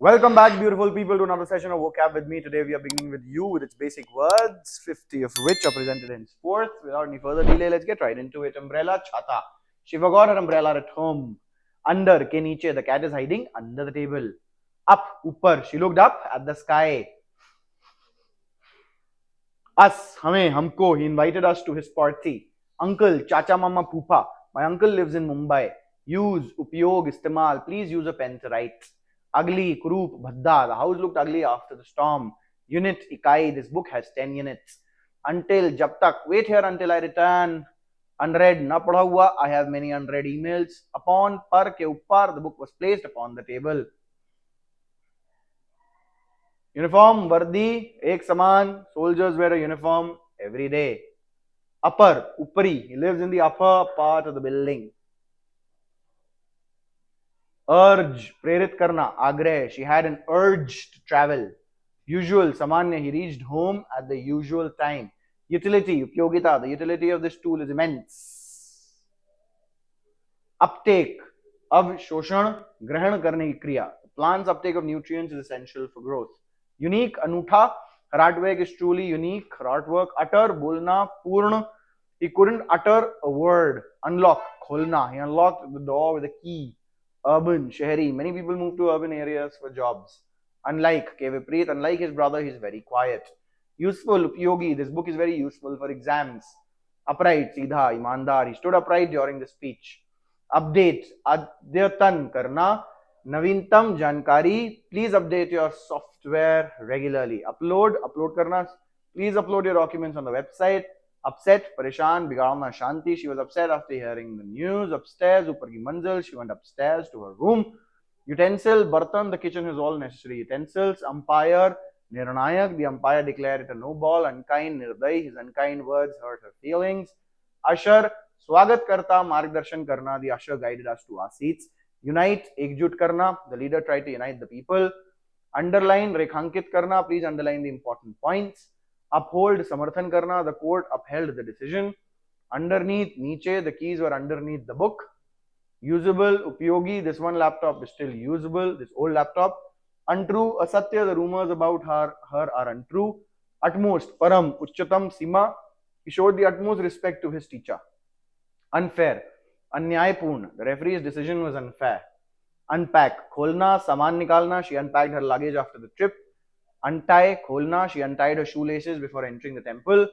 Welcome back, beautiful people, to another session of vocab with me. Today we are beginning with you with its basic words, 50 of which are presented henceforth. Without any further delay, let's get right into it. Umbrella, chhata. She forgot her umbrella at home. Under, ke niche, the cat is hiding under the table. Up, upar, she looked up at the sky. Us, hame, humko, he invited us to his party. Uncle, chacha mama poopa, my uncle lives in Mumbai. Use, upyog, istemal, please use a pen to write. Ugly, Kurup, Bhadda, the house looked ugly after the storm. Unit, Ikai, this book has 10 units. Until, Jab tak, wait here until I return. Unread, na padha hua, I have many unread emails. Upon, par ke uppar, the book was placed upon the table. Uniform, Vardi, ek saman, soldiers wear a uniform every day. Upper, Uppari, he lives in the upper part of the building. Urge, Prerit Karna, Agreh, she had an urge to travel. Usual, Samanya, he reached home at the usual time. Utility, Upyogita, the utility of this tool is immense. Uptake, Avshoshan, Grahan Karne ki Kriya. The plant's uptake of nutrients is essential for growth. Unique, Anutha, her artwork is truly unique. Her artwork, utter, bolna, purna. He couldn't utter a word. Unlock, kholna. He unlocked the door with a key. Urban, shahri. Many people move to urban areas for jobs. Unlike Kevipreet, unlike his brother, he's very quiet. Useful, Upyogi. This book is very useful for exams. Upright, Seedha, Imandar. He stood upright during the speech. Update, Adyatan karna. Navintam jankari. Please update your software regularly. Upload karna. Please upload your documents on the website. Upset, Parishan, Bigarna Shanti. She was upset after hearing the news. Upstairs, Upar ki manzil. She went upstairs to her room. Utensil, Bartan, the kitchen has all necessary utensils. Umpire, Nirnayak, the umpire declared it a no ball. Unkind, Nirday, his unkind words hurt her feelings. Usher, Swagat Karta, Margdarshan Karna, the usher guided us to our seats. Unite, Ekjut Karna, the leader tried to unite the people. Underline, Rekhankit Karna, please underline the important points. Uphold, Samarthan Karna, the court upheld the decision. Underneath, Niche, the keys were underneath the book. Usable, Upyogi, this one laptop is still usable, this old laptop. Untrue, Asatya, the rumors about her are untrue. Utmost, Param, Uchatam, Sima, he showed the utmost respect to his teacher. Unfair, Anyaypurna, the referee's decision was unfair. Unpack, Kholna, Saman Nikalna, she unpacked her luggage after the trip. Untie, Kholna, she untied her shoelaces before entering the temple.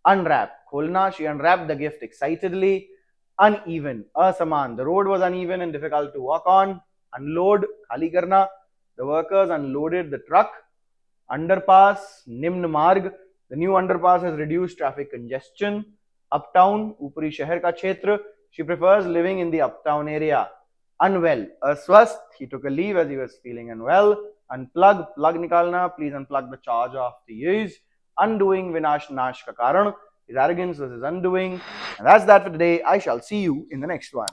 Unwrap, Kholna, she unwrapped the gift excitedly. Uneven, Asaman, the road was uneven and difficult to walk on. Unload, Khali Karna, the workers unloaded the truck. Underpass, Nimn Marg, the new underpass has reduced traffic congestion. Uptown, Upari Shahar ka Kshetra, she prefers living in the uptown area. Unwell, Aswast, he took a leave as he was feeling unwell. Unplug, plug nikalna, please unplug the charger after use. Undoing, Vinash Nash ka Karan, his arrogance was his undoing. And that's that for today. I shall see you in the next one.